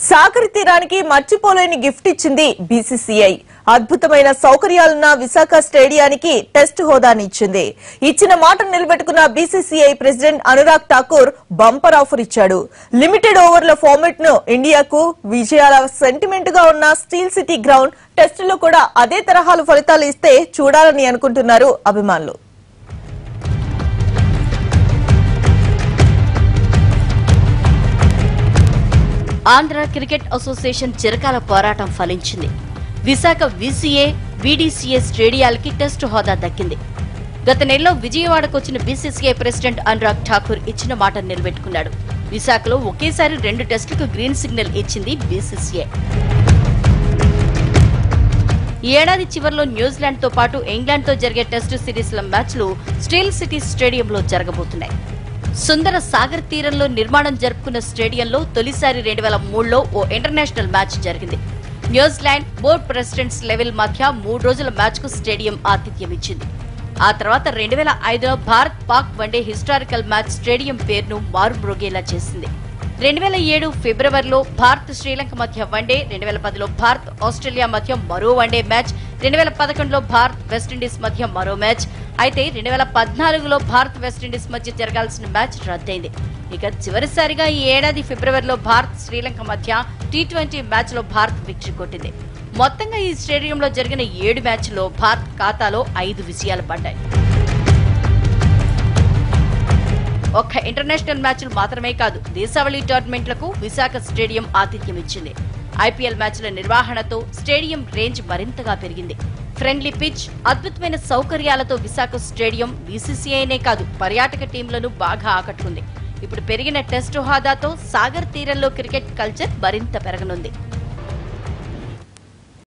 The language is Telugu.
సాగర్ తీరానికి మర్చిపోలేని గిఫ్ట్ ఇచ్చింది బీసీసీఐ. అద్భుతమైన సౌకర్యాలున్న విశాఖ స్టేడియానికి టెస్ట్ హోదాని ఇచ్చింది. ఇచ్చిన మాట నిలబెట్టుకున్న BCCI president Anurag Thakur bumper offer ఇచ్చాడు. లిమిటెడ్ ఓవర్ల ఫార్మాట్ ను ఇండియాకు విజయాల సెంటిమెంట్ గా ఉన్న స్టీల్ సిటీ గ్రౌండ్ టెస్టులో కూడా అదే తరహాలు ఫలితాలు ఇస్తే చూడాలని అనుకుంటున్నారు అభిమానులు. ఆంధ్ర క్రికెట్ అసోసియేషన్ చిరకాల పోరాటం ఫలించింది. విశాఖ వీసీఏ, వీడీసీఏ స్టేడియాలకి టెస్టు హోదా దక్కింది. గత నెలలో విజయవాడకు వచ్చిన బీసీసీఐ ప్రెసిడెంట్ అనురాగ్ ఠాకూర్ ఇచ్చిన మాట నిలబెట్టుకున్నాడు. విశాఖలో ఒకేసారి 2 టెస్టులకు గ్రీన్ సిగ్నల్ ఇచ్చింది బీసీసీఐ. ఈ ఏడాది చివరిలో న్యూజిలాండ్ తో పాటు ఇంగ్లాండ్ తో జరిగే టెస్టు సిరీస్ల మ్యాచ్లు స్టీల్ సిటీ స్టేడియంలో జరగబోతున్నాయి. సుందర సాగర్ తీరంలో నిర్మాణం జరుపుకున్న స్టేడియంలో తొలిసారి 2003లో ఓ ఇంటర్నేషనల్ మ్యాచ్ జరిగింది. న్యూజిలాండ్ బోర్డు ప్రెసిడెంట్స్ లెవెల్ మధ్య 3 రోజుల మ్యాచ్ కు స్టేడియం ఆతిథ్యం ఇచ్చింది. ఆ తర్వాత 2005లో Bharat Pak one day historical match stadium పేరును మారుమ్రోగేలా చేసింది. 2007 ఫిబ్రవరిలో భారత్ శ్రీలంక మధ్య వన్డే, 2010లో భారత్ ఆస్ట్రేలియా మధ్య మరో వన్డే మ్యాచ్, 2011లో భారత్ వెస్టిండీస్ మధ్య మరో మ్యాచ్. అయితే 2014లో భారత్ వెస్టిండీస్ మధ్య జరగాల్సిన మ్యాచ్ రద్దయింది. ఇక చివరిసారిగా ఈ ఏడాది ఫిబ్రవరిలో భారత్ శ్రీలంక మధ్య T20 మ్యాచ్ లో భారత్ విక్టరీ కొట్టింది. మొత్తంగా ఈ స్టేడియంలో జరిగిన 7 మ్యాచ్ల్లో భారత్ ఖాతాలో 5 విజయాలు పడ్డాయి. ఒక్క ఇంటర్నేషనల్ మ్యాచ్లు మాత్రమే కాదు, దేశావళి టోర్నమెంట్లకు విశాఖ స్టేడియం ఆతిథ్యం ఇచ్చింది. ఐపీఎల్ మ్యాచ్ల నిర్వహణతో స్టేడియం రేంజ్ మరింతగా పెరిగింది. ఫ్రెండ్లీ పిచ్, అద్భుతమైన సౌకర్యాలతో విశాఖ స్టేడియం బీసీసీఐనే కాదు పర్యాటక టీంలను బాగా ఆకట్టుకుంది. ఇప్పుడు పెరిగిన టెస్టు హోదాతో సాగర్ తీరంలో క్రికెట్ కల్చర్ మరింత పెరగనుంది.